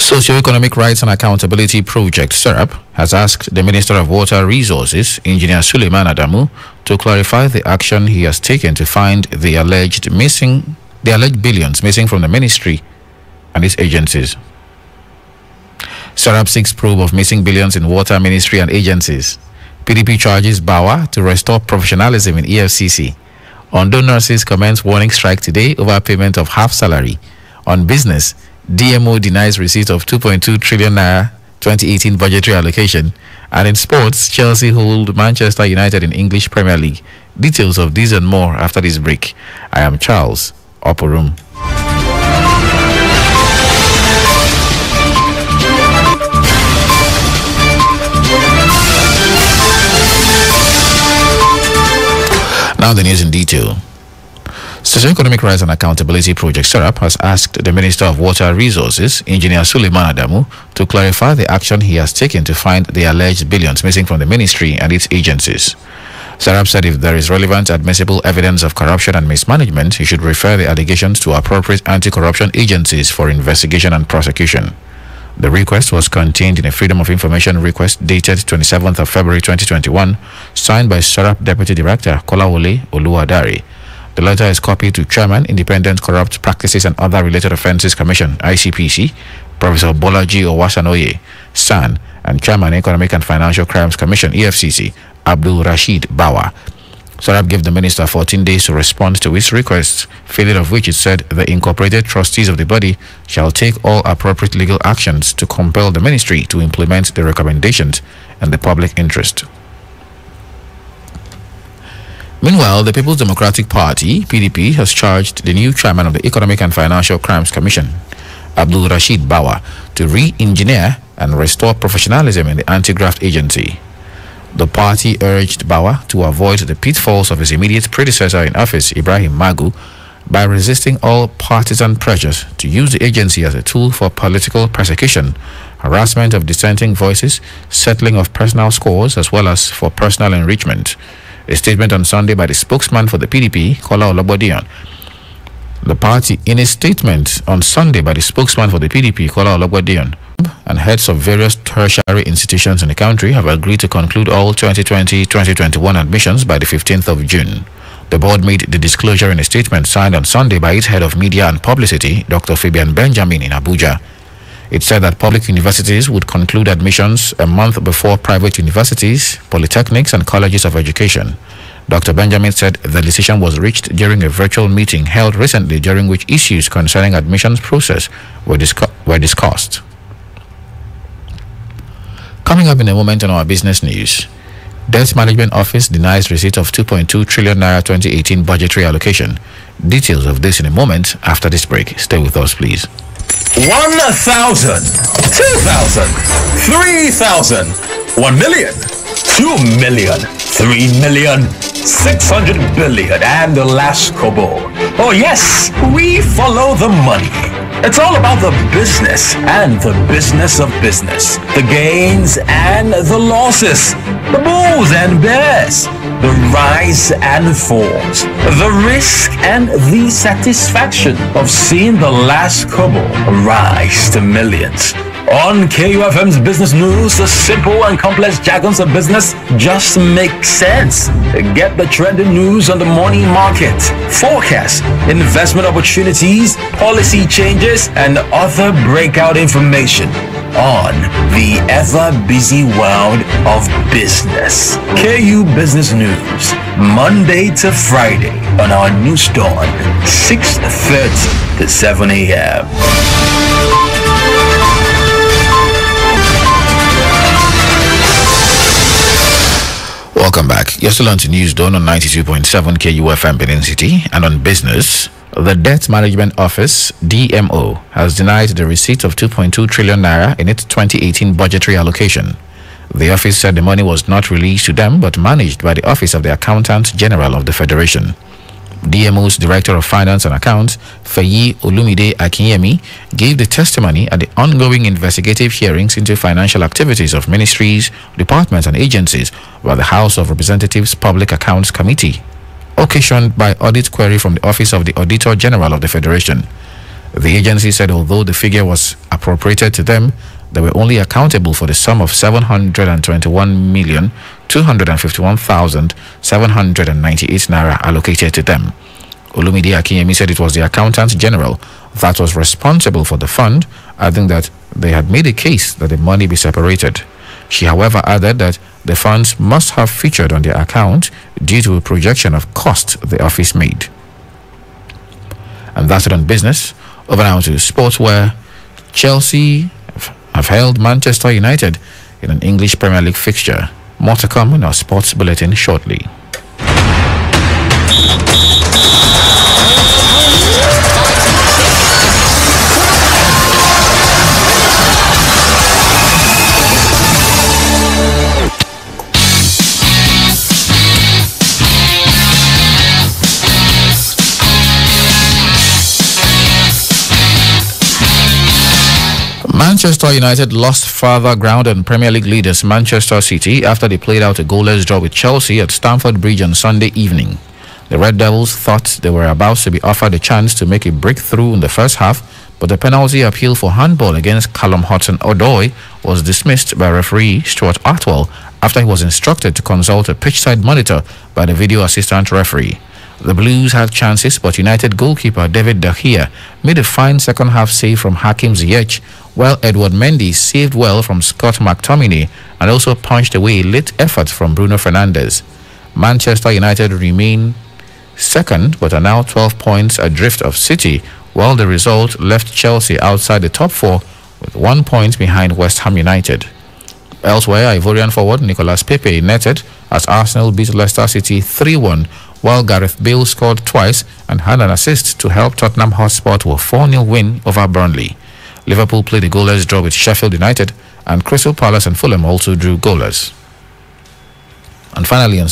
Socio-Economic Rights and Accountability Project, SERAP, has asked the Minister of Water Resources, Engineer Suleiman Adamu, to clarify the action he has taken to find the alleged billions missing from the ministry and its agencies. SERAP seeks probe of missing billions in water ministry and agencies. PDP charges Bawa to restore professionalism in EFCC. Ondo nurses commence warning strike today over payment of half salary. On business, DMO denies receipt of 2.2 trillion naira 2018 budgetary allocation. And in sports, Chelsea hold Manchester United in English Premier League. Details of these and more after this break. I am Charles Oporum. Now the news in detail. Socio-Economic Rights and Accountability Project, SERAP, has asked the Minister of Water Resources, Engineer Suleiman Adamu, to clarify the action he has taken to find the alleged billions missing from the ministry and its agencies. SERAP said if there is relevant admissible evidence of corruption and mismanagement, he should refer the allegations to appropriate anti-corruption agencies for investigation and prosecution. The request was contained in a Freedom of Information request dated 27th of February 2021, signed by SERAP Deputy Director Kolawole Oluwadare. The letter is copied to Chairman, Independent Corrupt Practices and Other Related Offences Commission, ICPC, Professor Bolaji Owasanoye, SAN, and Chairman, Economic and Financial Crimes Commission, EFCC, Abdul Rashid Bawa. SERAP gave the Minister 14 days to respond to his request, failing of which it said the incorporated trustees of the body shall take all appropriate legal actions to compel the Ministry to implement the recommendations in the public interest. Meanwhile, the People's Democratic Party, PDP, has charged the new chairman of the Economic and Financial Crimes Commission, Abdul Rashid Bawa, to re-engineer and restore professionalism in the anti-graft agency. The party urged Bawa to avoid the pitfalls of his immediate predecessor in office, Ibrahim Magu, by resisting all partisan pressures to use the agency as a tool for political persecution, harassment of dissenting voices, settling of personal scores, as well as for personal enrichment. A statement on Sunday by the spokesman for the PDP, Kola Olobodiyan. In a statement on Sunday by the spokesman for the PDP, Kola Olobodiyan, and heads of various tertiary institutions in the country have agreed to conclude all 2020-2021 admissions by the 15th of June. The board made the disclosure in a statement signed on Sunday by its head of media and publicity, Dr. Fabian Benjamin, in Abuja. It said that public universities would conclude admissions a month before private universities, polytechnics, and colleges of education. Dr. Benjamin said the decision was reached during a virtual meeting held recently, during which issues concerning admissions process were discussed. Coming up in a moment on our business news, Debt Management Office denies receipt of 2.2 trillion naira 2018 budgetary allocation. Details of this in a moment after this break. Stay with us, please. 1,000, 2,000, 3,000, 1 million, 2 million, 3 million, 600 billion, and the last kobo. Oh yes, we follow the money. It's all about the business and the business of business, the gains and the losses, the bulls and bears, the rise and falls, the risk and the satisfaction of seeing the last kobo rise to millions. On KUFM's Business News, the simple and complex jargons of business just make sense. Get the trending news on the morning market, forecast, investment opportunities, policy changes, and other breakout information on the ever-busy world of business. KU Business News, Monday to Friday on our news dawn, 6:30 to 7 a.m. Welcome back. You're still on to News Dawn on 92.7 KUFM Benin City. And on business, the Debt Management Office, DMO, has denied the receipt of 2.2 trillion naira in its 2018 budgetary allocation. The office said the money was not released to them but managed by the Office of the Accountant General of the Federation. DMO's Director of Finance and Accounts, Feyi Olumide Akinyemi, gave the testimony at the ongoing investigative hearings into financial activities of ministries, departments, and agencies by the House of Representatives Public Accounts Committee, occasioned by audit query from the Office of the Auditor General of the Federation. The agency said although the figure was appropriated to them, they were only accountable for the sum of 721,251,798 naira allocated to them. Olumide Akinyemi said it was the Accountant General that was responsible for the fund, adding that they had made a case that the money be separated. She, however, added that the funds must have featured on their account due to a projection of cost the office made. And that's it on business. Over now to sports, where Chelsea have held Manchester United in an English Premier League fixture. More to come in our sports bulletin shortly. Manchester United lost further ground on Premier League leaders Manchester City after they played out a goalless draw with Chelsea at Stamford Bridge on Sunday evening. The Red Devils thought they were about to be offered a chance to make a breakthrough in the first half, but the penalty appeal for handball against Callum Hudson-Odoi was dismissed by referee Stuart Atwell after he was instructed to consult a pitchside monitor by the video assistant referee. The Blues had chances, but United goalkeeper David De Gea made a fine second-half save from Hakim Ziyech, while Edward Mendy saved well from Scott McTominay and also punched away a late effort from Bruno Fernandes. Manchester United remain second, but are now 12 points adrift of City, while the result left Chelsea outside the top four with 1 point behind West Ham United. Elsewhere, Ivorian forward Nicolas Pepe netted as Arsenal beat Leicester City 3-1, while Gareth Bale scored twice and had an assist to help Tottenham Hotspur to a 4-0 win over Burnley. Liverpool played a goalless draw with Sheffield United, and Crystal Palace and Fulham also drew goalless. And finally, on